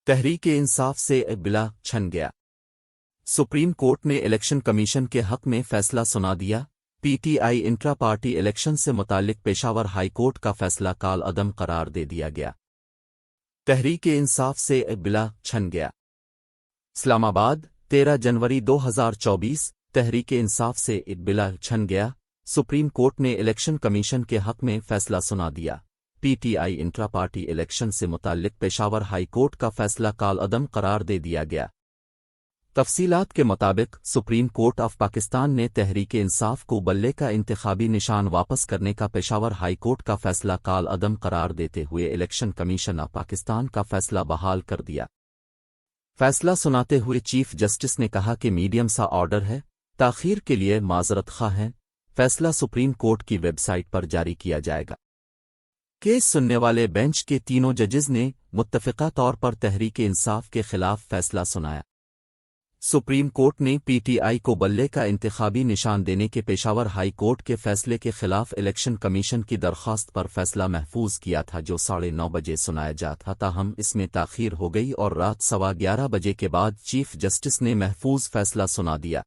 تحریک انصاف سے بلا چھن گیا۔ سپریم کورٹ نے الیکشن کمیشن کے حق میں فیصلہ سنا دیا۔ P T I intra party election سے متعلق پشاور ہائی کورٹ کا فیصلہ کال عدم قرار دے دیا گیا۔ تحریک انصاف سے بلا چھن گیا۔ اسلام آباد 13 جنوری 2024 تحریک انصاف سے بلا چھن گیا۔ سپریم کورٹ نے الیکشن کمیشن کے حق میں فیصلہ سنا دیا۔ P T I intra party election سے متعلق پشاور ہائی کورٹ کا فیصلہ کال عدم قرار دے دیا گیا۔ تفصیلات کے مطابق سپریم کورٹ آف پاکستان نے تحریک انصاف کو بلے کا انتخابی نشان واپس کرنے کا پشاور ہائی کورٹ کا فیصلہ کال عدم قرار دیتے ہوئے الیکشن کمیشن آف پاکستان کا فیصلہ بحال کر دیا۔ فیصلہ سناتے ہوئے چیف جسٹس نے کہا کہ میڈیم سا آرڈر ہے، تاخیر کے لیے معذرت خواہ ہیں۔ فیصلہ سپریم کورٹ کی ویب سائٹ پر جاری کیا جائے گا۔ کیس سننے والے بینچ کے تینوں ججز نے متفقہ طور پر تحریک انصاف کے خلاف فیصلہ سنایا۔ سپریم کورٹ نے پی ٹی آئی کو بلے کا انتخابی نشان دینے کے پشاور ہائی کورٹ کے فیصلے کے خلاف الیکشن کمیشن کی درخواست پر فیصلہ محفوظ کیا تھا، جو 9:30 بجے سنایا جاتا تھا، تاہم اس میں تاخیر ہو گئی اور رات 11:15 بجے کے بعد چیف جسٹس نے محفوظ فیصلہ سنا دیا۔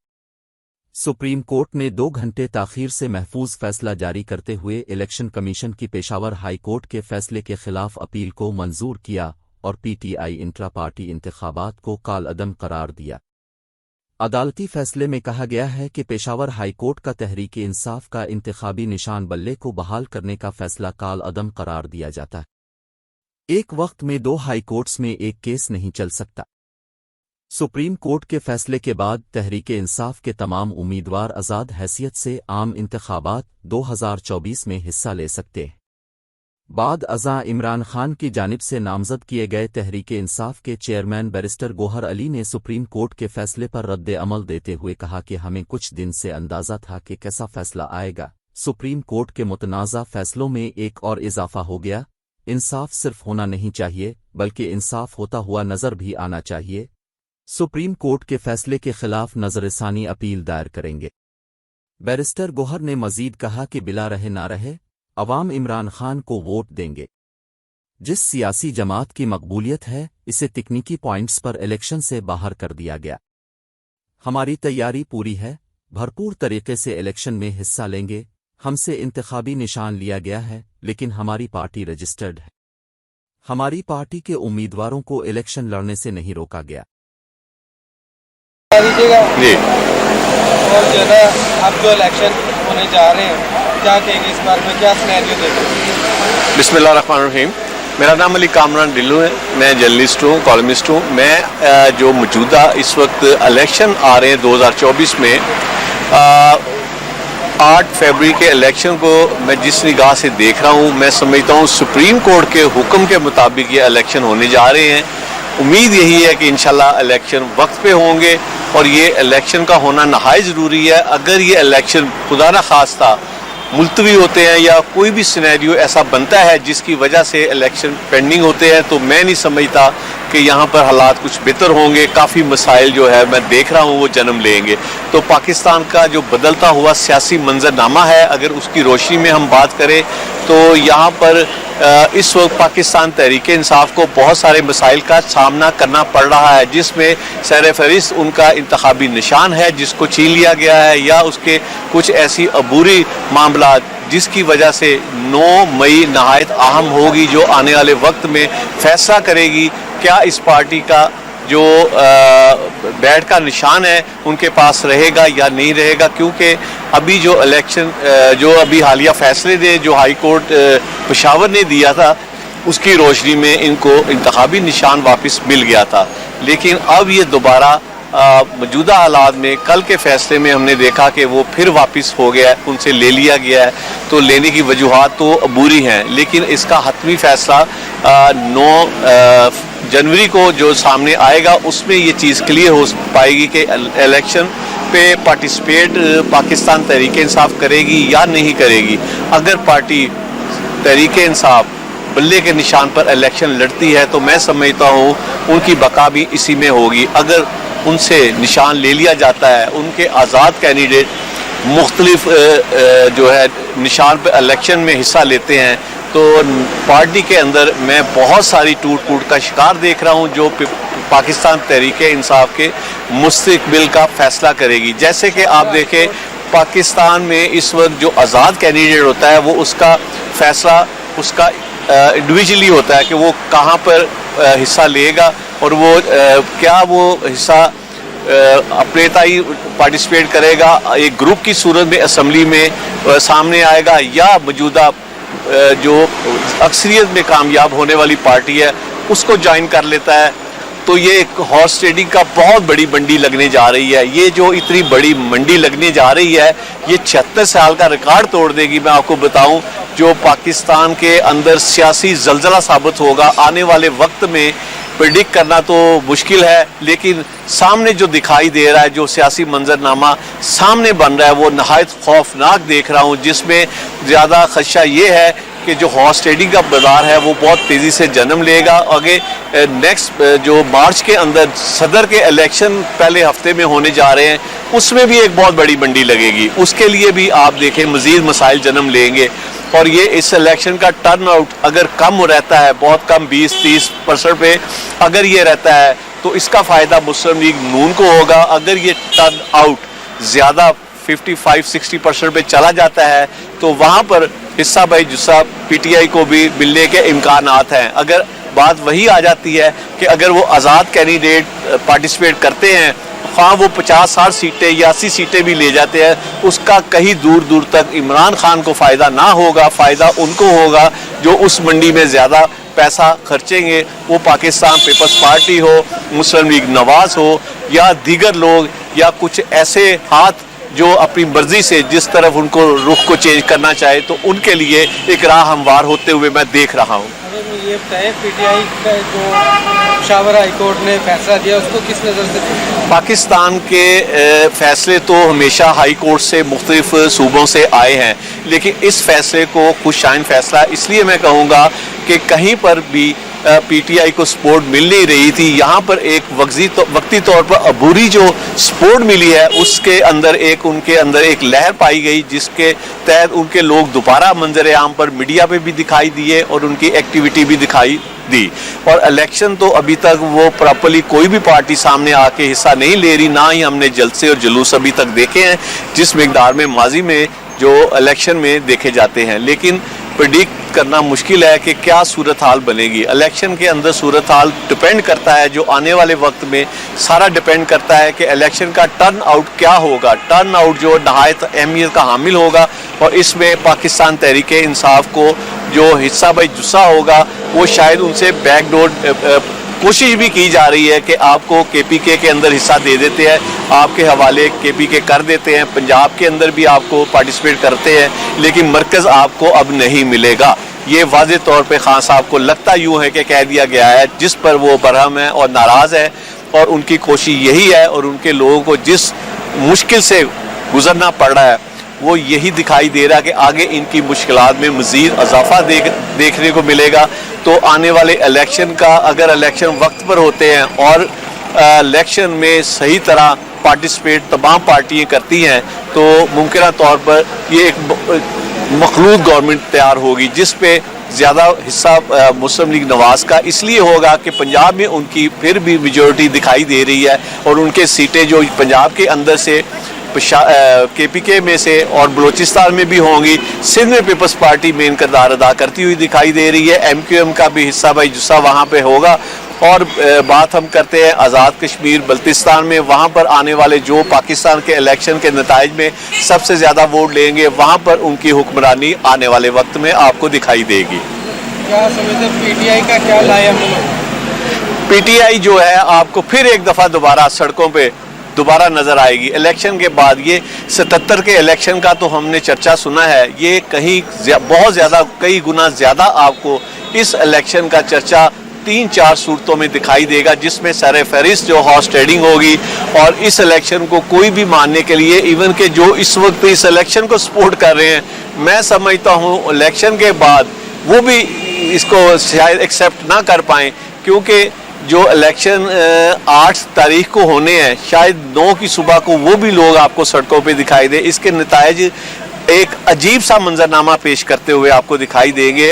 سپریم کورٹ نے 2 گھنٹے تاخیر سے محفوظ فیصلہ جاری کرتے ہوئے الیکشن کمیشن کی پشاور ہائی کورٹ کے فیصلے کے خلاف اپیل کو منظور کیا اور P T I intra party انتخابات کو کال عدم قرار دیا۔ عدالتی فیصلے میں کہا گیا ہے کہ پشاور ہائی کورٹ کا تحریک انصاف کا انتخابی نشان بلے کو بحال کرنے کا فیصلہ کال عدم قرار دیا جاتا ہے۔ ایک وقت میں 2 ہائی کورٹس میں ایک کیس نہیں چل سکتا۔ سپریم کورٹ کے فیصلے کے بعد تحریک انصاف کے تمام امیدوار آزاد حیثیت سے عام انتخابات 2024 میں حصہ لے سکتے ہیں۔ بعد ازاں عمران خان کی جانب سے نامزد کیے گئے تحریک انصاف کے چیئرمین بیرسٹر گوہر علی نے سپریم کورٹ کے فیصلے پر رد عمل دیتے ہوئے کہا کہ ہمیں کچھ دن سے اندازہ تھا کہ کیسا فیصلہ آئے گا۔ سپریم کورٹ کے متنازع فیصلوں میں ایک اور اضافہ ہو گیا۔ انصاف صرف ہونا نہیں چاہیے بلکہ انصاف ہوتا ہوا نظر بھی آنا چاہیے۔ سپریم کورٹ کے فیصلے کے خلاف نظر ثانی اپیل دائر کریں گے۔ بیرسٹر گوہر نے مزید کہا کہ بلا رہے نہ رہے، عوام عمران خان کو ووٹ دیں گے۔ جس سیاسی جماعت کی مقبولیت ہے اسے تکنیکی پوائنٹس پر الیکشن سے باہر کر دیا گیا۔ ہماری تیاری پوری ہے، بھرپور طریقے سے الیکشن میں حصہ لیں گے۔ ہم سے انتخابی نشان لیا گیا ہے لیکن ہماری پارٹی رجسٹرڈ ہے۔ ہماری پارٹی کے امیدواروں کو الیکشن لڑنے سے نہیں روکا گیا۔ جی اور جو ہے اب جو الیکشن ہونے جا رہے ہیں کیا کہیں گے اس بارے میں، کیا سینیریو دیکھیں گے؟ بسم اللہ الرحمن الرحیم۔ میرا نام علی کامران ڈلو ہے، میں جرنلسٹ ہوں، کالمسٹ ہوں۔ میں جو موجودہ اس وقت الیکشن آ رہے ہیں 2024 میں 8 فروری کے الیکشن کو میں جس نگاہ سے دیکھ رہا ہوں، میں سمجھتا ہوں سپریم کورٹ کے حکم کے مطابق یہ الیکشن ہونے جا رہے ہیں۔ امید یہی ہے کہ انشاءاللہ الیکشن وقت پہ ہوں گے اور یہ الیکشن کا ہونا نہایت ضروری ہے۔ اگر یہ الیکشن خدا نہ خواستہ ملتوی ہوتے ہیں یا کوئی بھی سینیریو ایسا بنتا ہے جس کی وجہ سے الیکشن پینڈنگ ہوتے ہیں تو میں نہیں سمجھتا کہ یہاں پر حالات کچھ بہتر ہوں گے۔ کافی مسائل جو ہے میں دیکھ رہا ہوں وہ جنم لیں گے۔ تو پاکستان کا جو بدلتا ہوا سیاسی منظرنامہ ہے، اگر اس کی روشنی میں ہم بات کریں تو یہاں پر اس وقت پاکستان تحریک انصاف کو بہت سارے مسائل کا سامنا کرنا پڑ رہا ہے، جس میں سر فہرست ان کا انتخابی نشان ہے جس کو چھین لیا گیا ہے، یا اس کے کچھ ایسی عبوری معاملات جس کی وجہ سے 9 مئی نہایت اہم ہوگی، جو آنے والے وقت میں فیصلہ کرے گی کیا اس پارٹی کا جو بیٹ کا نشان ہے ان کے پاس رہے گا یا نہیں رہے گا۔ کیونکہ ابھی جو الیکشن جو ابھی حالیہ فیصلے دے جو ہائی کورٹ پشاور نے دیا تھا اس کی روشنی میں ان کو انتخابی نشان واپس مل گیا تھا، لیکن اب یہ دوبارہ موجودہ حالات میں کل کے فیصلے میں ہم نے دیکھا کہ وہ پھر واپس ہو گیا ہے، ان سے لے لیا گیا ہے۔ تو لینے کی وجوہات تو عبوری ہیں، لیکن اس کا حتمی فیصلہ 9 جنوری کو جو سامنے آئے گا اس میں یہ چیز کلیئر ہو پائے گی کہ الیکشن پہ پارٹیسپیٹ پاکستان تحریک انصاف کرے گی یا نہیں کرے گی۔ اگر پارٹی تحریک انصاف بلے کے نشان پر الیکشن لڑتی ہے تو میں سمجھتا ہوں ان کی بقا بھی اسی میں ہوگی۔ اگر ان سے نشان لے لیا جاتا ہے، ان کے آزاد کینڈیڈیٹ مختلف جو ہے نشان پہ الیکشن میں حصہ لیتے ہیں تو پارٹی کے اندر میں بہت ساری ٹوٹ پھوٹ کا شکار دیکھ رہا ہوں جو پاکستان تحریک انصاف کے مستقبل کا فیصلہ کرے گی. جیسے کہ آپ دیکھیں پاکستان میں اس وقت جو آزاد کینڈیڈیٹ ہوتا ہے وہ اس کا فیصلہ اس کا انڈیویجولی ہوتا ہے کہ وہ کہاں پر حصہ لے گا اور وہ کیا وہ حصہ اپنے تائی پارٹیسپیٹ کرے گا ایک گروپ کی صورت میں اسمبلی میں سامنے آئے گا یا موجودہ جو اکثریت میں کامیاب ہونے والی پارٹی ہے اس کو جوائن کر لیتا ہے. تو یہ ایک ہارس ٹریڈنگ کا بہت بڑی منڈی لگنے جا رہی ہے. یہ جو اتنی بڑی منڈی لگنے جا رہی ہے یہ 76 سال کا ریکارڈ توڑ دے گی. میں آپ کو بتاؤں جو پاکستان کے اندر سیاسی زلزلہ ثابت ہوگا آنے والے وقت میں پریڈکٹ کرنا تو مشکل ہے, لیکن سامنے جو دکھائی دے رہا ہے جو سیاسی منظرنامہ سامنے بن رہا ہے وہ نہایت خوفناک دیکھ رہا ہوں, جس میں زیادہ خدشہ یہ ہے کہ جو ہارس ٹریڈنگ کا بازار ہے وہ بہت تیزی سے جنم لے گا. آگے نیکسٹ جو مارچ کے اندر صدر کے الیکشن پہلے ہفتے میں ہونے جا رہے ہیں اس میں بھی ایک بہت بڑی منڈی لگے گی. اس کے لیے بھی آپ دیکھیں مزید مسائل جنم لیں گے اور یہ اس الیکشن کا ٹرن آؤٹ اگر کم رہتا ہے بہت کم 20-30% پہ اگر یہ رہتا ہے تو اس کا فائدہ مسلم لیگ نون کو ہوگا. اگر یہ ٹرن آؤٹ زیادہ 55-60% پہ چلا جاتا ہے تو وہاں پر حصہ بائی جسہ پی ٹی آئی کو بھی ملنے کے امکانات ہیں. اگر بات وہی آ جاتی ہے کہ اگر وہ آزاد کینڈیڈیٹ پارٹیسپیٹ کرتے ہیں خواہ وہ 50-60 سیٹیں یا 80 سیٹیں بھی لے جاتے ہیں اس کا کہیں دور دور تک عمران خان کو فائدہ نہ ہوگا. فائدہ ان کو ہوگا جو اس منڈی میں زیادہ پیسہ خرچیں گے, وہ پاکستان پیپلز پارٹی ہو, مسلم لیگ نواز ہو یا دیگر لوگ یا کچھ ایسے ہاتھ جو اپنی مرضی سے جس طرف ان کو رخ کو چینج کرنا چاہے تو ان کے لیے ایک راہ ہموار ہوتے ہوئے میں دیکھ رہا ہوں. یہ بتائیں پی ٹی آئی کا جو پشاور ہائی کورٹ نے فیصلہ دیا اس کو کس نظر سے دیکھیں؟ پاکستان کے فیصلے تو ہمیشہ ہائی کورٹ سے مختلف صوبوں سے آئے ہیں, لیکن اس فیصلے کو خوش شائن فیصلہ اس لیے میں کہوں گا کہ کہیں پر بھی پی ٹی آئی کو سپورٹ مل نہیں رہی تھی. یہاں پر ایک وقتی طور پر عبوری جو سپورٹ ملی ہے اس کے اندر ان کے اندر ایک لہر پائی گئی جس کے تحت ان کے لوگ دوبارہ منظر عام پر میڈیا پہ بھی دکھائی دیے اور ان کی ایکٹیویٹی بھی دکھائی دی. اور الیکشن تو ابھی تک وہ پراپرلی کوئی بھی پارٹی سامنے آ کے حصہ نہیں لے رہی, نہ ہی ہم نے جلسے اور جلوس ابھی تک دیکھے ہیں جس مقدار میں ماضی میں جو الیکشن میں دیکھے جاتے ہیں. لیکن پریڈکٹ کرنا مشکل ہے کہ کیا صورتحال بنے گی. الیکشن کے اندر صورتحال ڈپینڈ کرتا ہے جو آنے والے وقت میں سارا ڈپینڈ کرتا ہے کہ الیکشن کا ٹرن آؤٹ کیا ہوگا. ٹرن آؤٹ جو نہایت اہمیت کا حامل ہوگا اور اس میں پاکستان تحریک انصاف کو جو حصہ بائی جسہ ہوگا وہ شاید ان سے بیک ڈور کوشش بھی کی جا رہی ہے کہ آپ کو کے پی کے اندر حصہ دے دیتے ہیں, آپ کے حوالے کے پی کے کر دیتے ہیں, پنجاب کے اندر بھی آپ کو پارٹیسپیٹ کرتے ہیں, لیکن مرکز آپ کو اب نہیں ملے گا. یہ واضح طور پہ خان صاحب کو لگتا یوں ہے کہ کہہ دیا گیا ہے جس پر وہ برہم ہے اور ناراض ہے, اور ان کی کوشش یہی ہے اور ان کے لوگوں کو جس مشکل سے گزرنا پڑ رہا ہے وہ یہی دکھائی دے رہا ہے کہ آگے ان کی مشکلات میں مزید اضافہ دیکھنے کو ملے گا. تو آنے والے الیکشن کا اگر الیکشن وقت پر ہوتے ہیں اور الیکشن میں صحیح طرح پارٹیسپیٹ تمام پارٹیاں کرتی ہیں تو ممکنہ طور پر یہ ایک مخلوط گورنمنٹ تیار ہوگی جس پہ زیادہ حصہ مسلم لیگ نواز کا اس لیے ہوگا کہ پنجاب میں ان کی پھر بھی میجورٹی دکھائی دے رہی ہے اور ان کے سیٹیں جو پنجاب کے اندر سے کے پی کے میں سے اور بلوچستان میں بھی ہوں گی. سندھ میں پیپلز پارٹی مین کردار ادا کرتی ہوئی دکھائی دے رہی ہے. ایم کیو ایم کا بھی حصہ بائی جسہ وہاں پہ ہوگا. اور بات ہم کرتے ہیں آزاد کشمیر بلتستان میں, وہاں پر آنے والے جو پاکستان کے الیکشن کے نتائج میں سب سے زیادہ ووٹ لیں گے وہاں پر ان کی حکمرانی آنے والے وقت میں آپ کو دکھائی دے گی. کیا سمجھتے پی ٹی آئی کا کیا لایا پی ٹی آئی جو ہے آپ کو پھر ایک دفعہ دوبارہ سڑکوں پہ دوبارہ نظر آئے گی الیکشن کے بعد. یہ 77 کے الیکشن کا تو ہم نے چرچا سنا ہے, یہ کہیں بہت زیادہ کئی گنا زیادہ آپ کو اس الیکشن کا چرچا 3-4 صورتوں میں دکھائی دے گا جس میں سر فہرست جو ہارس ٹریڈنگ ہوگی. اور اس الیکشن کو کوئی بھی ماننے کے لیے ایون کہ جو اس وقت اس الیکشن کو سپورٹ کر رہے ہیں میں سمجھتا ہوں الیکشن کے بعد وہ بھی اس کو شاید ایکسیپٹ نہ کر پائیں, کیونکہ جو الیکشن 8 تاریخ کو ہونے ہیں شاید 9 کی صبح کو وہ بھی لوگ آپ کو سڑکوں پہ دکھائی دیں. اس کے نتائج ایک عجیب سا منظرنامہ پیش کرتے ہوئے آپ کو دکھائی دیں گے.